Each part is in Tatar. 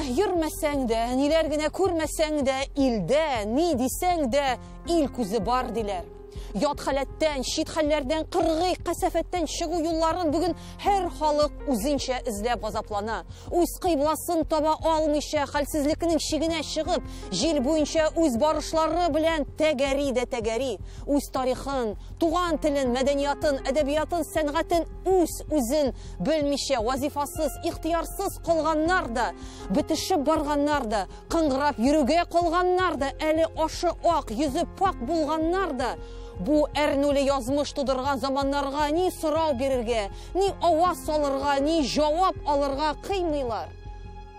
йөрмәсәң дә, ниләр генә күрмәсәң дә, илдә, ни дисәң дә, ил күзе бар диләр. Ят хәләттән, чит хәлләрдән, кыргый касафәттән чыгу юлларын бүген һәр халык үзенчә эзләп азаплана. Үз кыйбласын таба алмыйча, хәлсезлекнең чигенә чыгып, җил буенча үз барышлары белән тәгәри. Үз тарихын, туган телен, мәдәниятын, әдәбиятын, сәнгатен үзен белмичә, вазифасыз, ихтыярсыз калганнар да, бетешеп барганнар да, кыңгырап йөрүгә калганнар да, әле ашы ак, йөзе пак булганнар да, бу әрнуле язмыш тудырган заманнарга ни сорау бирергә, ни аваз салырга, ни җавап алырга кыймыйлар.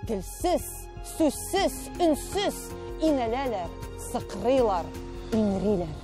Телсез, сүзсез, үнсез инәләләр, сыкрыйлар, инриләр.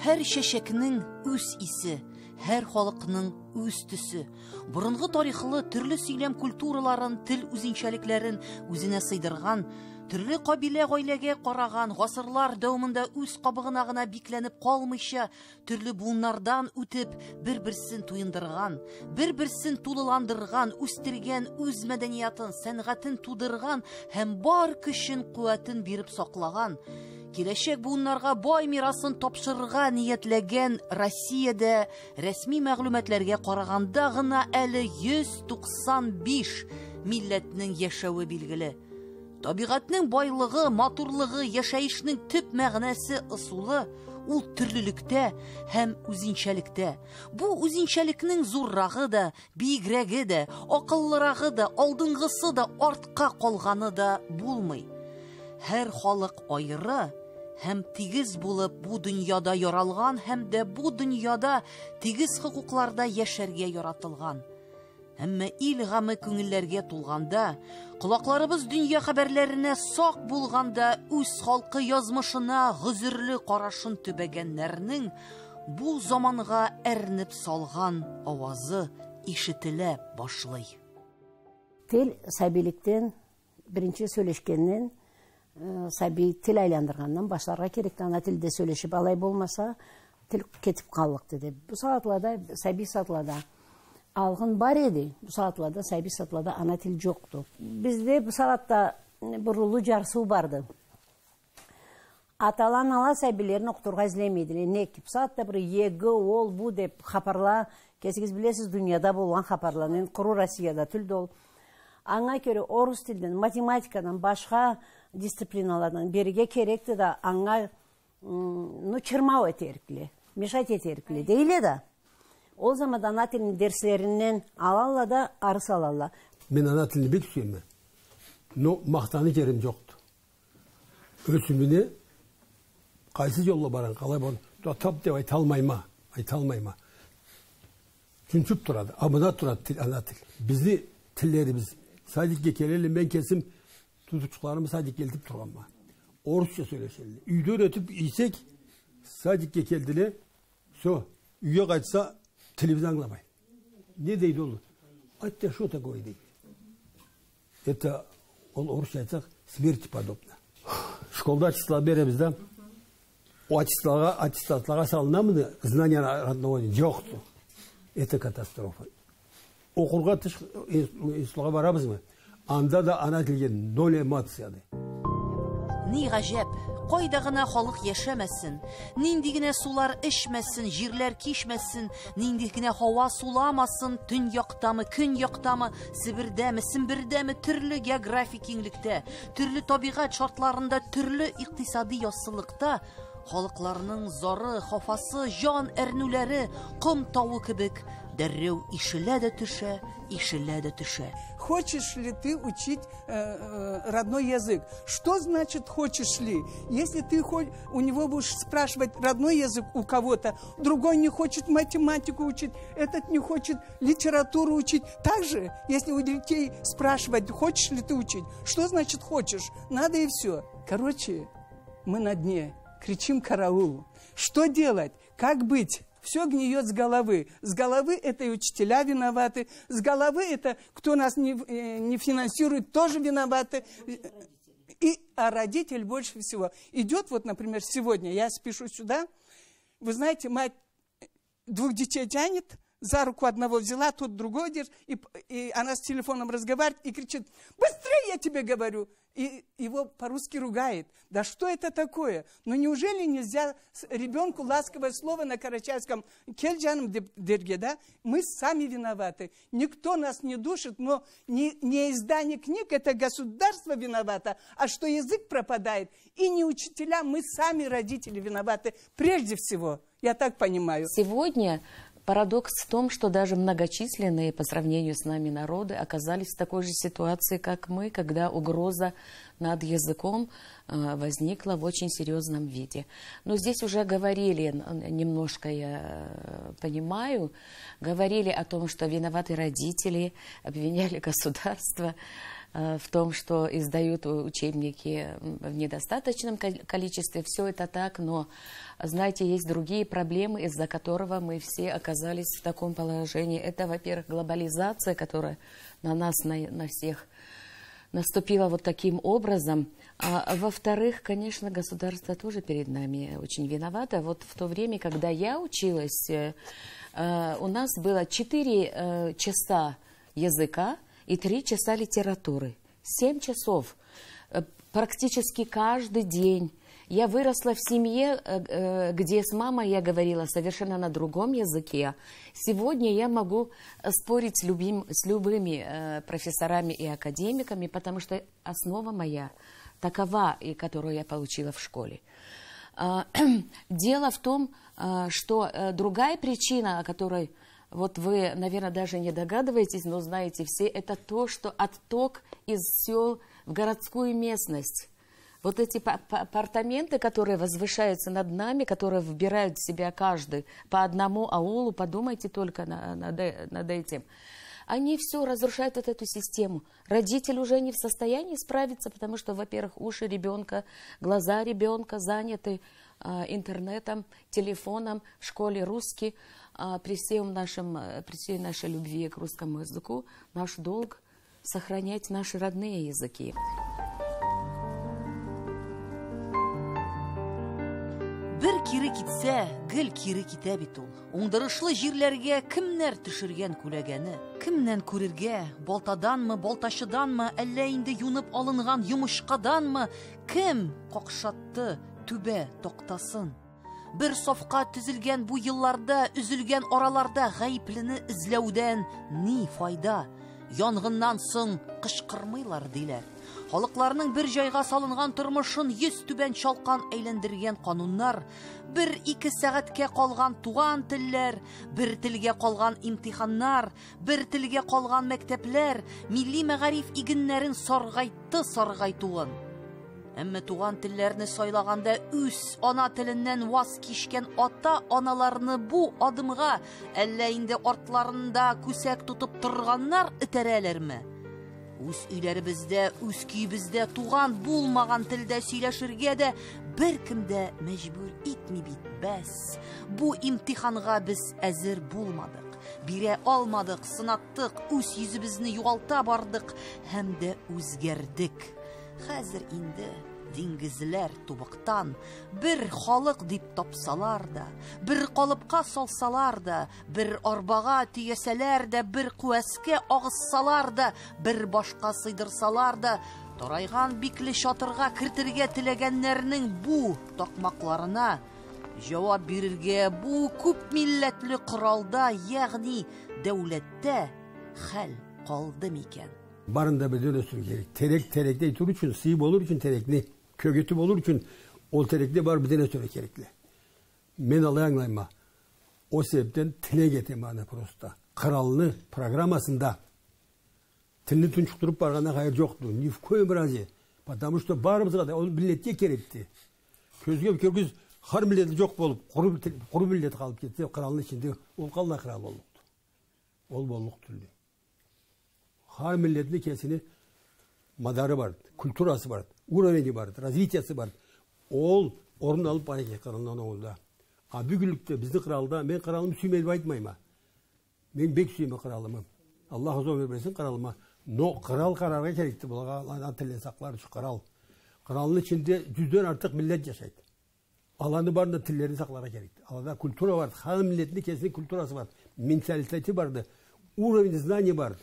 Һәр чәчәкнең үз исе, һәр халыкның үз төсе. Борынгы тарихлы төрле сөйләм культураларын, тел үзенчәлекләрен үзенә сыйдырган, төрле кабилә гаиләгә караган, гасырлар дәвамында үз кабыгына гына бикләнеп калмыйча, төрле буыннардан үтеп, бер-берсен туендырган, бер-берсен тулыландырган, үстергән, үз мәдәниятын, сәнгатен тудырган һәм бар көчен, куәтен биреп саклаган, киләчәк буыннарга бай мирасын тапшырырга ниятләгән Россиядә рәсми мәгълүматларга караганда гына әле 195 милләтнең яшәве билгеле. Табигатьнең байлыгы, матурлыгы, яшәешнең төп мәгънәсе ысулы ул төрлелектә һәм үзенчәлектә. Бу үзенчәлекнең зуррагы да, биегрәге дә, акыллырагы да, алдынгысы да, артка калганы да булмый. Һәр халык аеры һәм тигез булып бу дөньяда яралган һәм дә бу дөньяда тигез хокукларда яшәргә яратылган. Әмма ил гаме күңелләргә тулганда, колакларыбыз дөнья хәбәрләренә сак булганда, үз халкы язмышына гызырлы карашын төбәгәннәрнең бу заманга әрнеп салган авазы ишетелә башлый. Тел сәбилектән, беренче сөйләшкәннән, сәби тел айландырганнан башларга керек. Ана телдә сөйләшеп алай булмаса, тел кетип калык диде. Бу саатларда сәби саатларда алгын бар иде. Бу саатларда сәби саатларда ана тел жокту. Бездә бу саатта бурулу жарсу барды. Аталан ала сәбиләрне укытырга эзләмәйдиләр. Неки саатта бер еге ол бу дип хабарла, кесегез билесез, дөньяда булган хабарларны куру Россиядә телдә ул. Аңа көрө орыс телден, математикадан, башка дисциплиналардан берге керекті да аңа чырмау етеркілі, мешать етеркілі дейлі да. Ол заманда ана тілінің дерслерінен алалла да арыс алалла. Мен ана тілini бек сүйемін, но мақтаны жерім жоқты. Өсіміне қайсы жолы баран, қалай болын, тап деп айта алмайма. Күншіп тұрады, абына тұрады ана тіл. Бізді тілеріміз, садикке келелі, мен кесім, tutukçularımı sadik gelip durma. Orusça söyleşeli. Üyde öğretip isek sadik'e geldiler. Üye kaçsa televizyon anlamayın. Ne deydi oğlum? Это что такое deydi. Это orusça айтсақ смерти подобно. Школда аттестат береміз да. O аттестатlara salınamını знания родного жоқты. Это катастрофа. Оқырға институға барамыз mı? Анда да ана тілге ноль эмоцияды. Ни гаҗәп, кайда гына халык яшәмәсен, нинди генә сулар эчмәсен, җирләр кишмәсен, нинди генә һава суламасын, төн яктамы, көн яктамы, Себердәме, Сембердәме, төрле географик киңлектә, төрле табигать шартларында, төрле икътисади яссылыкта халыкларның зары, хафасы, җан әрнүләре ком тавы кебек дәррәү ишелә дә төшә. Хочешь ли ты учить родной язык? Что значит хочешь ли? Если ты у него будешь спрашивать родной язык у кого-то, другой не хочет математику учить, этот не хочет литературу учить. Также, если у детей спрашивать, хочешь ли ты учить, что значит хочешь? Надо и все. Короче, мы на дне. Кричим караул. Что делать? Как быть? Все гниет с головы. С головы это и учителя виноваты. С головы это, кто нас не финансирует, тоже виноваты. А родитель больше всего. Идет, вот, например, сегодня я спешу сюда. Вы знаете, мать 2 детей тянет, за руку одного взяла, тот другой держит, и она с телефоном разговаривает и кричит: быстрее, я тебе говорю. И его по-русски ругает. Да что это такое? Но неужели нельзя ребенку ласковое слово на карачайском «Кельджаном дерге», да? Мы сами виноваты. Никто нас не душит, но не издание книг, это государство виновато, а что язык пропадает. И не учителя, мы сами, родители, виноваты прежде всего. Я так понимаю. Сегодня парадокс в том, что даже многочисленные по сравнению с нами народы оказались в такой же ситуации, как мы, когда угроза над языком возникла в очень серьезном виде. Но здесь уже говорили, немножко я понимаю, говорили о том, что виноваты родители, обвиняли государство в том, что издают учебники в недостаточном количестве. Все это так, но, знаете, есть другие проблемы, из-за которого мы все оказались в таком положении. Это, во-первых, глобализация, которая на нас, на всех наступила вот таким образом. А во-вторых, конечно, государство тоже перед нами очень виновато. Вот в то время, когда я училась, у нас было 4 часа языка и 3 часа литературы. 7 часов. Практически каждый день. Я выросла в семье, где с мамой я говорила совершенно на другом языке. Сегодня я могу спорить с любыми профессорами и академиками, потому что основа моя такова, и которую я получила в школе. Дело в том, что другая причина, о которой вот вы, наверное, даже не догадываетесь, но знаете все, это то, что отток из сел в городскую местность. Вот эти апартаменты, которые возвышаются над нами, которые вбирают в себя каждый по одному аулу, подумайте только над этим. Они все разрушают вот эту систему. Родитель уже не в состоянии справиться, потому что, во-первых, уши ребенка, глаза ребенка заняты интернетом, телефоном, в школе русский. При всей нашей любви к русскому языку наш долг сохранять наши родные языки. Бер кире китсә, гел кире китә бит ул. Уңдырышлы җирләргә кемнәр төшергән күләгәне? Кемнән күрергә? Балтаданмы, балташыданмы, әллә инде юнып алынган йомышкаданмы? Кем какшатты түбә токтасын? Бер сафка төзелгән бу елларда, üzülгән араларда гаиплене эзләүдән ни файда? Янгыннан соң кычкырмыйлар диләр. Халыкларның бер җайга салынган тормышын йөз түбән чалкан әйләндергән кануннар, 1-2 сәгатькә калган туган телләр, бер телгә калган имтиханнар, бер телгә калган мәктәпләр, милли мәгариф игеннәрен саргайтуын. Әмма туган телләрне сайлаганда үз ана теленнән ваз кишкән ата-аналарны бу адымга әллә инде артларында күсәк тутып торганнар этәрәләрме? Үз өйләребездә, үз көйебездә туган булмаган телдә сөйләшергә дә беркем дә мәҗбүр итми бит. Бәс, бу имтиханга без әзер булмадык. Бирә алмадык, сынаттык, үз йөзебезне югалта бардык һәм дә үзгәрдек. Хәзер инде диңгезләр тубыктан бер халык дип тапсалар да, бер калыпка салсалар да, бер арбага төясәләр дә, бер куәскә агыссалар да, бер башка сыйдырсалар да, тарайган бикле чатырга кертергә теләгәннәрнең бу такмакларына җавап бирергә бу күп милләтле коралда, ягъни дәүләттә хәл калды микән? Barında bir dönüşüm gerek. Terekte tur için, sıyıp olur için terekli, kögetip olur için o terekli var bir dönüşüm gerekli. Men alayanglayma. O sebepten tile getirmeni prosta. Kralını programasında tilini tunçukturup bargana hayır yoktu. Nifkoy birazı. Потому что barımızda da o milletke gerekti. Közge köküz har milleti yok bolup, kuru millet kalıp gitti. Kralın içinde ol kalına kral oluktu. Ol bolluk türlü. Her milletli kesini madarı var, kulturası var, uğraşıcı var, развитиясы var. Ol orun alıp bana kralından oldu. Abi günlükte bizde kralda ben kralımı süymeyip aytmayım. Ben bek süyme kralımı. Allah huzur vermesin kralıma. No kral kararga gerekti. Bulağa atölye saklar şu kral. Kralın içinde yüzden artık millet yaşaydı. Alanı barında tillerini saklara gerekti. Alanda kultura var. Her milletli kesini kulturası var. менталитеті барды, уровень знаний барды.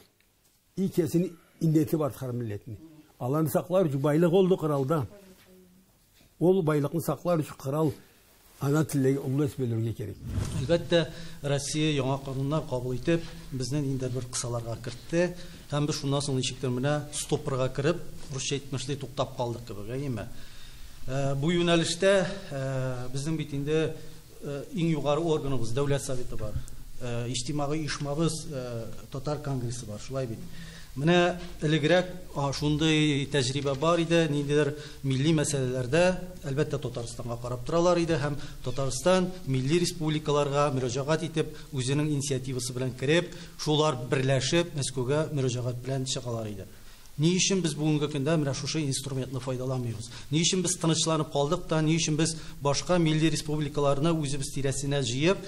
И кесін индеті барды қар миллетіне. Аланы сақлар үшін байлық олды қыралда. Ол байлықын сақлар үшін қырал ана тілдегі ұлы өспелерге керек. Әлбәттә, Россия яңа кануннар кабул итеп, безнең инде бер кысаларга кертте. Һәм без шуннан соң ничектер менә стопорга кирип, русча әйтмешли туктап калдык кебек, әйеме? Бу юнәлештә безнең бит инде иң югары органыбыз Дәүләт Советы бар. Иҗтимагый оешмабыз Татар конгрессы бар, шулай бит. Менә элегрәк шундый тәҗрибә бар иде, ниндидер милли мәсьәләләрдә, әлбәттә Татарстанга карап торалар иде һәм Татарстан милли республикаларга мөрәҗәгать итеп, үзенең инициативасы белән кирип, шулар берләшеп Мәскәүгә мөрәҗәгать белән чыгалар иде. Ни өчен без бүгенге көндә менә шушы инструментны файдаланмыйбыз? Ни өчен без тынычланып калдык та, ни өчен без башка милли республикаларны үзебез тирәсенә җыеп,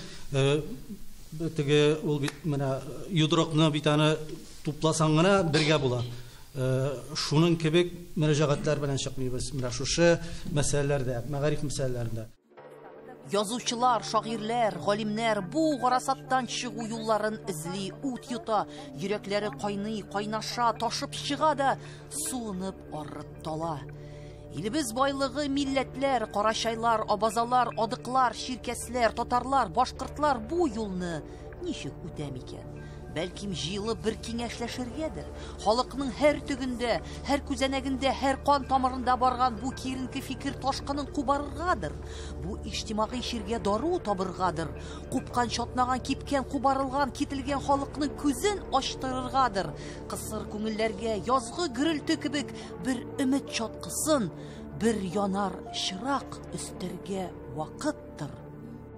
теге ул бит менә юдрыкны бит аны тупласаң гына бергә була. Шуның кебек мөрәҗәгатьләр белән чыкмыйбыз. Менә шушы мәсьәләләрдә, мәгариф мәсьәләләрендә. Язучылар, шагыйрьләр, галимнәр бу гарасаттан чыгу юлларын эзли, ут юта, йөрәкләре кайный, кайнаша, ташып чыга да, суынып арып тала. Илебез байлыгы милләтләр, карачайлар, абазалар, адыклар, ширкәсләр, татарлар, башкортлар бу юлны ничек үтә микән? Бәлким җыелып бер киңәшләшергәдер. Халыкның һәр төгендә, һәр күзәнәгендә, һәр кан тамырында барган бу киренке фикер ташкынын кубарыргадыр. Бу иҗтимагый ширгә дару табыргадыр. Купкан, чатнаган, кипкән, кубарылган, кителгән халыкның күзен ачтырыргадыр. Кысыр күңелләргә язгы гөрелтү кебек бер өмет чаткысын, бер янар чырак өстәргә вакыттыр.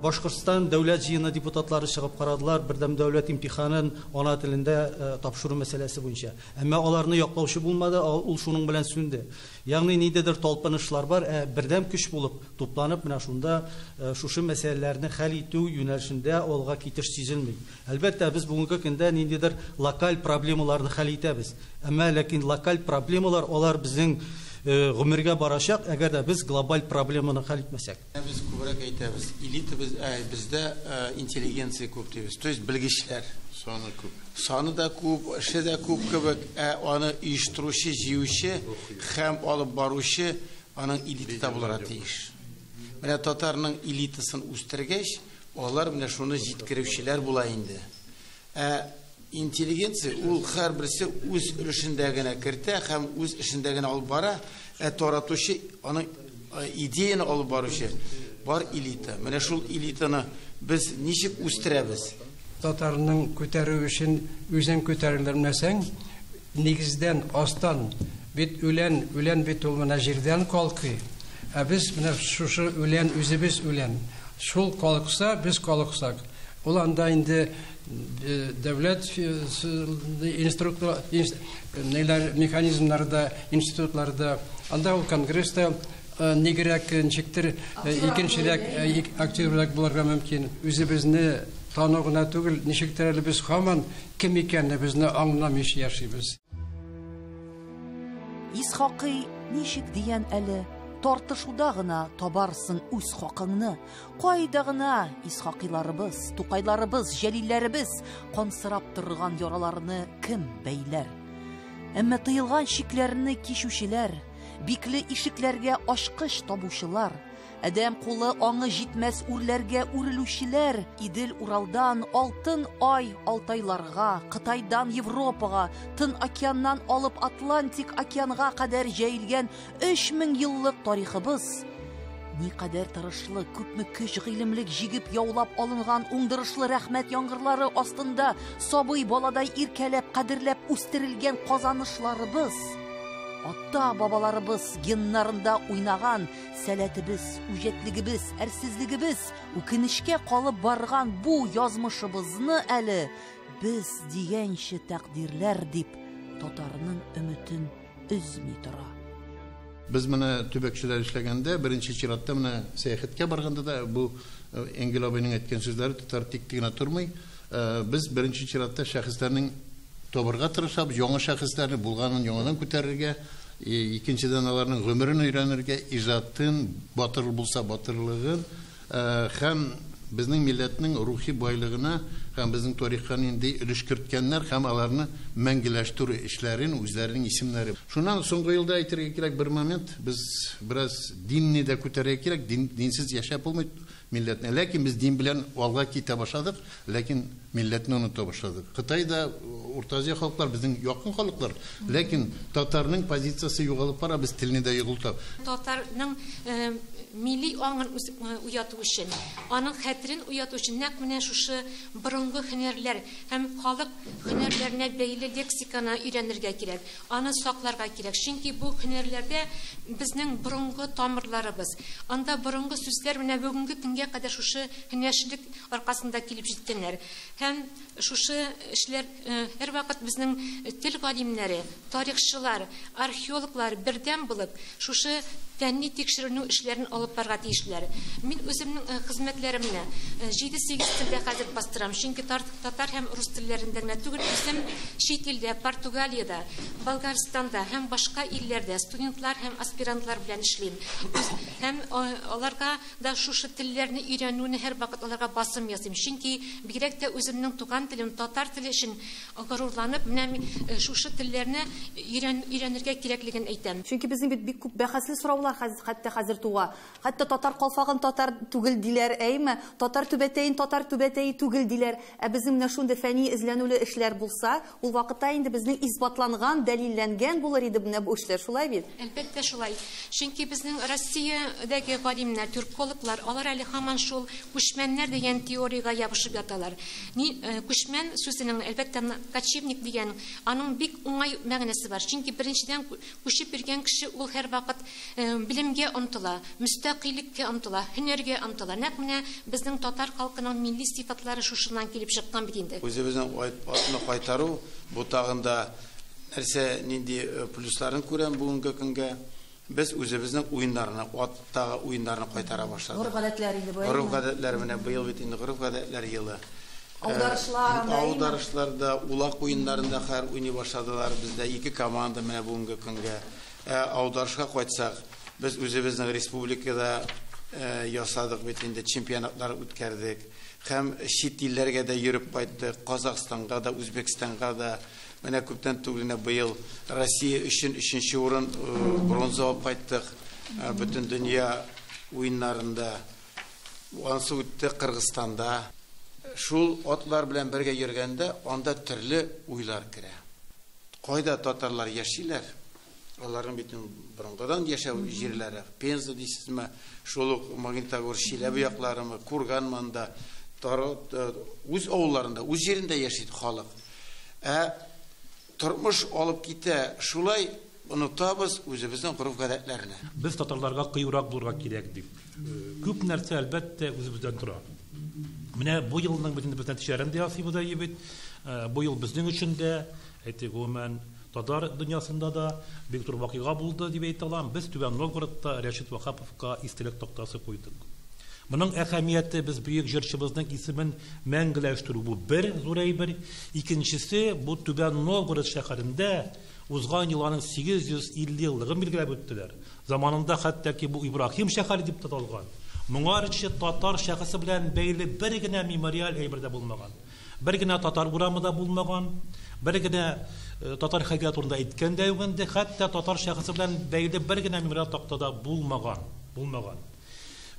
Башкортстан дәүләт җыены депутатлары чыгып карадылар бердәм дәүләт имтиханын ана телендә тапшыру мәсьәләсе буенча. Әмма аларны яклаучы булмады, ул шуның белән сүнде. Ягъни ниндидер талпынышлар бар, бердәм көч булып тупланып менә шунда шушы мәсьәләләрне хәл итү юнәлешендә алга китеш сизелми. Әлбәттә, без бүгенге көндә ниндидер локаль проблемаларны хәл итәбез. Әмма ләкин локаль проблемалар алар безнең гомергә барачак, әгәр дә без глобаль проблеманы хәл итмәсәк. Biz күбрәк әйтәбез, элита бездә интеллигенция күп дибез. То есть белгечләр саны күп. Саны да күп, эше дә күп кебек, аны оештыручы, җыючы һәм алып баручы аның элита булырга тиеш. Менә татарның элитасын үстергәч, алар менә шуны җиткерүчеләр була инде. Интеллигенция ул һәрберсе үз өлешендә генә кертә һәм үз эшендә генә алып бара, таратучы аның идеяны алып баручы бар элита. Менә шул элитаны без ничек үстерәбез? Татарның күтәрү өчен үзен күтәрелер мәсәң, нигездән астан бит үлән бит ул менә җирдән калкый. Без менә шушы үлән үзебез үлән. Шул калкса, без калксак. Ул анда инде дәүләт механизмнарда, институтларда, анда ул конгресста нигерәк ничектер икенчерәк активрәк булырга мөмкин. Үзебезне тану гына түгел, ничектер әле без һаман кем икәнне безне аңламыйча яшибез. Исхакый ничек дигән әле тартышуда гына табарсың үз хакыңны. Кайда гына Исхакыйларыбыз, Тукайларыбыз, Җәлилләребез кансырап торган яраларны кем бәйләр? Әмма тыелган шикләрне кишүчеләр, бикле ишекләргә ачкыч табучылар, әдәм кулы аңы җитмәс үрләргә үрелүчеләр, Идел Уралдан алтын ай Алтайларга, Кытайдан Европага, Тын океаннан алып Атлантик океанга кадәр җәелгән 3000 еллык тарихыбыз. Никадәр тырышлы, күпме көч, гыйлемлек җигеп яулап алынган уңдырышлы рәхмәт яңгырлары астында сабый баладай иркәләп, кадерләп үстерелгән казанышларыбыз. Ата-бабаларыбыз геннарында уйнаган сәләтебез, үҗәтлегебез, әрсезлегебез, үкенешкә калып барган бу язмышыбызны әле без дигәнче тәкъдирләр дип татарның өметен өзми тора. Biz менә төбәкчеләр эшләгәндә, беренче чиратта менә сәяхәткә барганда да бу Энгел абыйның әйткән сүзләре тотар тик генә тормый. Без беренче чиратта шәхесләрнең табырга тырышабыз, яңа шәхесләрне булганын яңадан күтәрергә, икенчедән аларның гомерен өйрәнергә, иҗатын, батыр булса батырлыгын һәм безнең милләтнең рухи байлыгына һәм безнең тарихка нинди өлеш керткәннәр һәм аларны мәңгеләштерү эшләрен үзләренең исемнәре. Шуннан соңгы елда әйтергә кирәк бер момент, без бераз динне дә күтәрергә кирәк, динсез яшәп булмый милләтне. Ләкин без дин белән алга китә башладык, ләкин милләтне оныта башладык. Кытайда Урта Азия халыклар безнең якын халыклар, ләкин татарның позициясе югалып бара, без телне дә югалтабыз. Татарның милли аңын уяту өчен, аның хәтерен уяту өчен нәкъ менә шушы борынгы һөнәрләр һәм халык һөнәрләренә бәйле лексиканы өйрәнергә кирәк. Аны сакларга кирәк. Чөнки бу һөнәрләрдә безнең борынгы тамырларыбыз, анда борынгы сүзләр менә бүгенге көнгә кадәр шушы һөнәрчелек аркасында килеп җиткәннәр. Һәм шушы эшләр һәрвакыт безнең тел галимнәре, тарихчылар, археологлар бердәм булып шушы фәнни тикшеренү эшләрен алып барырга тиешләр. Мин үземнең хезмәтләремне 7-8 телдә хәзер бастырам. Чөнки татар һәм рус телләрендә генә түгел, үзем чит илдә, Португалиядә, Болгарстанда һәм башка илләрдә студентлар һәм аспирантлар белән эшлим. Һәм аларга да шушы телләрне өйрәнүне һәрвакыт аларга басым ясыйм. Чөнки бигрәк тә үземнең туган телем татар теле өчен горурланып, менә шушы телләрне өйрәнергә кирәклеген әйтәм. Чөнки безнең бик күп бәхәсле сораулар хәтта хәзер туа. Хәтта татар калфагын татар түгел диләр, әйме? Татар түбәтәен татар түбәтәе түгел диләр. Ә безнең менә шундый фәнни эзләнүле эшләр булса, ул вакытта инде безнең исбатланган, дәлилләнгән булыр иде менә бу эшләр, шулай бит? Әлбәттә шулай. Чөнки безнең Россиядәге галимнәр, түркологлар, алар әле һаман шул күчмәннәр дигән теорияга ябышып яталар. Күчмән сүзенең әлбәттә кочевник дигән, аның бик уңай мәгънәсе бар. Чөнки беренчедән күчеп йөргән кеше ул һәрвакыт билимгә омтыла, мөстәкыйльккә омтыла, һөнәргә омтыла. Нәкъ менә безнең татар халкының милли сыйфатлары шушыннан килеп чыккан бит инде. Үзебезнең атны кайтару бу тагында нәрсә нинди плюсларын күрәм бүгенге көнгә. Без үзебезнең уеннарны, аттагы уеннарны кайтара башладык. Горф-гадәтләр инде бу. Горф-гадәтләр менә быел бит инде горф-гадәтләр елы. Аударышларда, улак уеннарында һәр уйный башладылар. Бездә 2 команда менә бүгенге көнгә. Аударышка кайтсак, без үзебезнең республикада ясадык бит инде чемпионатлар үткәрдек. Һәм чит илләргә дә йөреп кайттык, Казакъстанга да, Үзбәкстанга да. Менә күптән түгел быел Россия өчен 3нче урын бронза алып кайттык. Бөтен дөнья уеннарында. Ансы үтте Кыргызстанда. Шул атлар белән бергә йөргәндә анда төрле уйлар керә. Кайда татарлар яшиләр? Аларның битен борынгыдан яшәү җирләре. Пенза дисезме, шул ук Магнитогор, Чиләбе якларымы, Курган монда, үз авылларында, үз җирендә яши халык. Тормыш алып китә, шулай онытабыз үзебезнең горф-гадәтләрне. Без татарларга кыюрак булырга кирәк дип. Күп нәрсә әлбәттә үзебездән тора. Менә бу елның бөтен тишәрендә ясыйбыз да ебет. Бу ел безнең өчен дә, әйтик, гомумән татар дөньясында да бик зур вакыйга булды дип әйтә алам. Без Түбән Новгородта Рәшит Вахаповка истәлек тактасы куйдык. Моның әһәмияте без бөек җырчыбызның исемен мәңгеләштерү. Бу бер зур әйбер. Икенчесе, бу Түбән Новгород шәһәрендә узган елның 850 еллыгын билгеләп үттеләр. Заманында хәтта ки бу Ибраһим шәһәре дип аталган. Моңарчы татар шәхесе белән бәйле бер генә мемориаль әйбер дә булмаган. Бер генә татар урамы да булмаган. Бер генә татар хәкәят турында әйткән дә юк инде, хәтта татар шәхесе белән бәйле бер генә мемориаль тактада булмаган.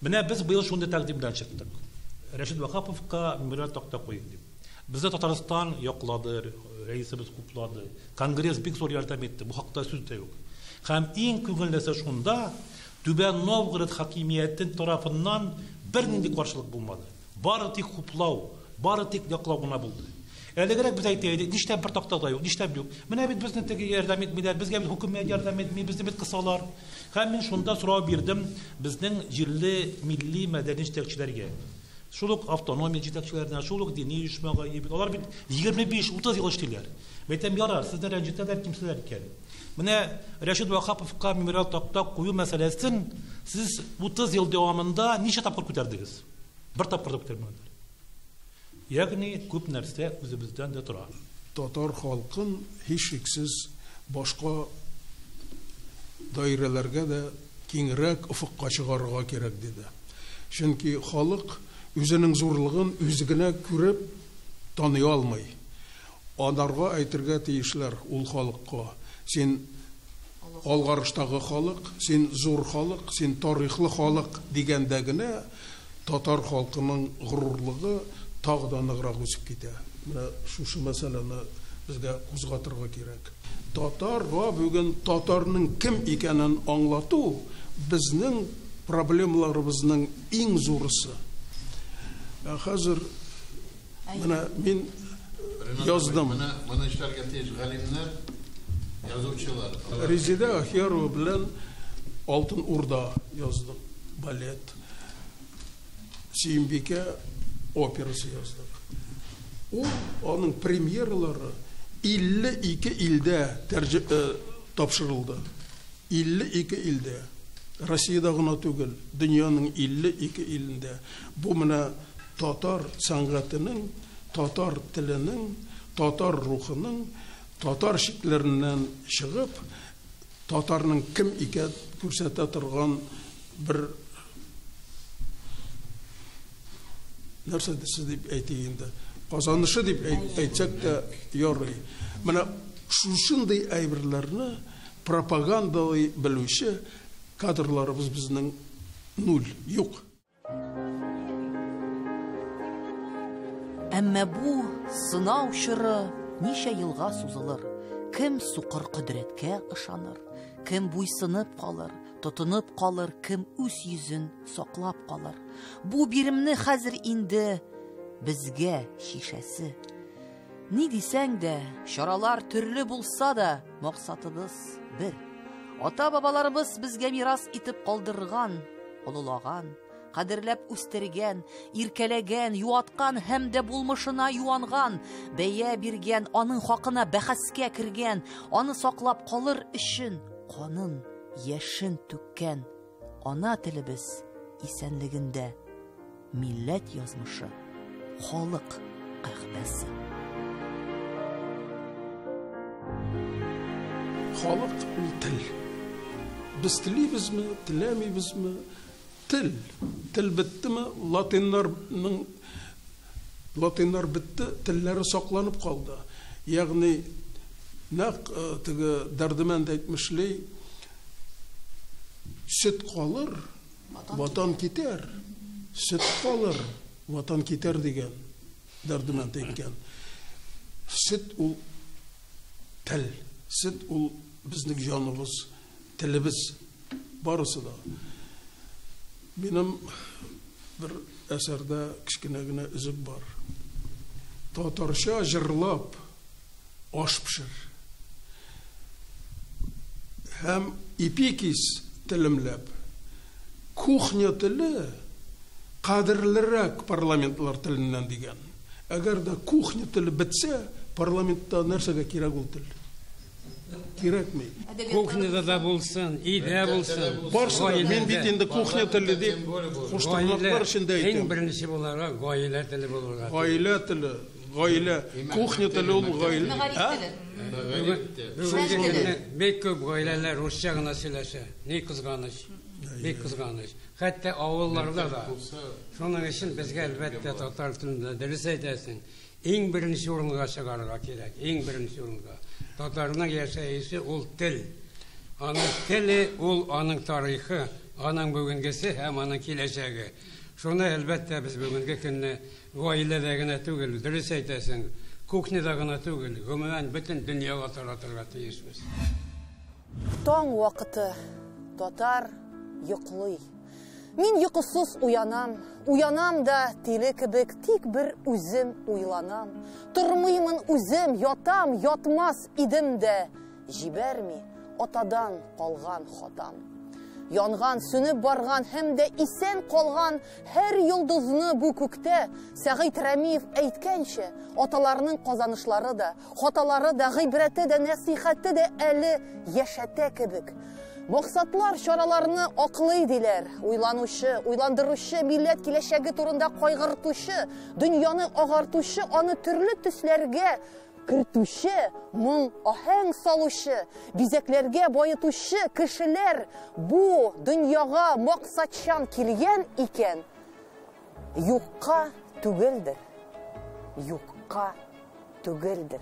Менә без быел шундый тәкъдим белән чыктык. Рәшит Вахаповка мемориаль такта куйдык дип. Бездә Татарстан яклады, рәисебез куплады. Конгресс бик зур ярдәм итте. Бу хакта сүз дә юк. Һәм иң күңеллесе шунда, Түбән Новгород хакимиятен тарафыннан бер нинди каршылык булмады. Бары тик хуплау, бары тик яклау гына булды. Әлегрәк без әйтәйдек, нишләп бер тактада юк, нишләп юк? Менә бит безне теге ярдәм итмиләр, безгә бит хөкүмәт ярдәм итми, безне бит кысалар. Һәм мин шунда сорау бирдем безнең җирле милли мәдәни җитәкчеләргә. Шул ук автономия җитәкчеләренә, шул ук дини оешмага, алар бит 25-30 ел эшлиләр. Мәйтәм ярар, сездә рәнҗетәләр кимселәр икән. Менә Рәшит Вахаповка мемориаль такта кую мәсьәләсен сез 30 ел дәвамында ничә тапкыр күтәрдегез? Бер тапкыр күтәрмәдегез. Ягъни күп нәрсә үзебездән дә тора. Татар халкын һичшиксез башка даирәләргә дә киңрәк офыкка чыгарырга кирәк диде. Чөнки халык үзенең зурлыгын үзе генә күреп таный алмый. Аларга әйтергә тиешләр ул халыкка: син алгарыштагы халык, син зур халык, син тарихлы халык дигәндә генә татар халкының горурлыгы тагы да ныграк үсеп китә. Менә шушы мәсьәләне безгә кузгатырга кирәк. Татарга бүген татарның кем икәнен аңлату безнең проблемаларыбызның иң зурысы. Хәзер менә мин яздым. Моны эшләргә тиеш галимнәр, язучылар. Резида Ахярова белән Алтын Урда яздым. Балет. Сөембикә операсы яздык. Аның премьералары 52 илдә тапшырылды. 52 илдә. Россиядә гына түгел, дөньяның 52 илендә. Бу менә татар сәнгатенең, татар теленең, татар рухының, татар шикләреннән чыгып, татарның кем икән күрсәтә торган бер нәрсә дип әйтегендә. Казанышы дип әйтсәк тә ярый. Менә шушындый әйберләрне пропагандалый белүче кадрларыбыз безнең нуль, юк. Әмма бу сынау чоры ничә елга сузылыр? Кем сукыр кодрәткә ышаныр? Кем буйсынып калыр, тотынып калыр, кем үз йөзен саклап калыр? Бу биремне хәзер инде безгә шишәсе. Ни дисәң дә, чаралар төрле булса да, максатыбыз бер. Ата-бабаларыбыз безгә мирас итеп калдырган, олылаган, кадерләп үстергән, иркәләгән, юаткан һәм дә булмышына юанган, бәя биргән, аның хакына бәхәскә кергән, аны саклап калыр өчен канын, яшен түккән ана телебез исәнлегендә милләт язмышы, халык кагъбәсе. Халык ул тел. Без телибезме, теләмибезме? Тел. Тел биттеме? Латиннар битте, телләре сакланып калды. Ягъни нәк теге Дәрдемәнд әйтмешли, сөт калыр, ватан китәр. Сөт калыр, ватан китәр дигән Дәрдемәнд әйткән. Сөт ул тел. Сөт ул безнең җаныбыз, телебез барысы да. Минем бер әсәрдә кичкенә генә үзеп бар. Татарча җырлап аш пешер. Һәм эпикис телемләп. Кухня теле кадерлерәк парламентлар теленнән дигән. Әгәр дә кухня теле бетсә, парламентта нәрсәгә кирәк ул тел? Кирәкми. Кухняда да булсын, өйдә булсын. Барсы, мин бит инде кухня теле дип хуштанлыклар өчендә әйтәм. Иң беренче буларга гаилә теле булырга. Гаилә теле, гаилә, кухня теле ул гаилә. Бик күп гаиләләр русча гына сөйләшә. Ни кызганыч. Бик кызганыч. Хәтта авылларда да. Шуның өчен безгә әлбәттә татар телендә дөрес әйтәсең. Иң беренче урынга чыгарга кирәк. Иң беренче урынга. Татарның яшәеше ул тел. Аның теле ул аның тарихы, аның бүгенгесе һәм аның киләчәге. Шуны әлбәттә без бүгенге көнне гаиләдә генә түгел, дөрес әйтәсең, кухняда гына түгел, гомумән бөтен дөньяга таратырга тиешбез. Таң вакыты. Татар йоклый. Мин йокысыз уянам. Уянам да тиле кебек тик бер үзем уйланам. Тормыймын үзем, ятам, ятмас идем дә. Җибәрми атадан калган хатам. Янган, сүнеп барган һәм дә исән калган һәр йолдызны бу күктә Сәгыйть Рәмиев әйткәнчә, аталарның казанышлары да, хаталары да, гыйбрәте дә, нәсихәте дә әле яшәтә кебек. Максатлар чараларны аклый диләр. Уйланучы, уйландыручы, милләт киләчәге турында кайгыртучы, дөньяны агартучы, аны төрле төсләргә кертүче, моң аһәң салучы, бизәкләргә байытучы кешеләр бу дөньяга максатчан килгән икән. юкка түгелдер. Юкка түгелдер.